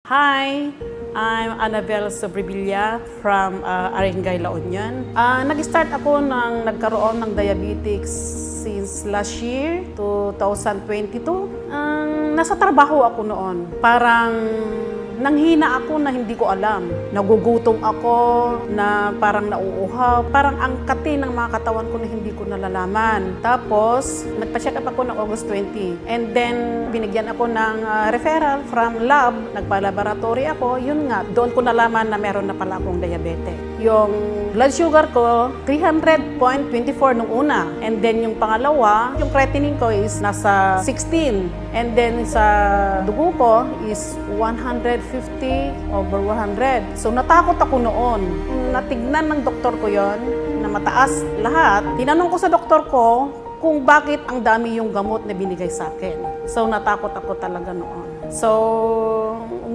Hi, I'm Annabel Sobrevilla from Arengay, La Union. Nag-start ako nagkaroon ng diabetes since last year, 2022. Nasa trabaho ako noon. Parang nanghina ako na hindi ko alam. Nagugutom ako, na parang nauuhaw. Parang ang kati ng mga katawan ko na hindi ko nalalaman. Tapos, nagpa-check up ako ng August 20. And then, binigyan ako ng referral from lab. Nagpa-laboratory ako. Yun nga, doon ko nalaman na meron na pala akong diabetes. Yung blood sugar ko, 300.24 nung una. And then, yung pangalawa, yung creatinine ko is nasa 16. And then, sa dugo ko is 150/100. So, natakot ako noon. Natignan ng doktor ko yon na mataas lahat. Tinanong ko sa doktor ko kung bakit ang dami yung gamot na binigay sa akin. So, natakot ako talaga noon. So,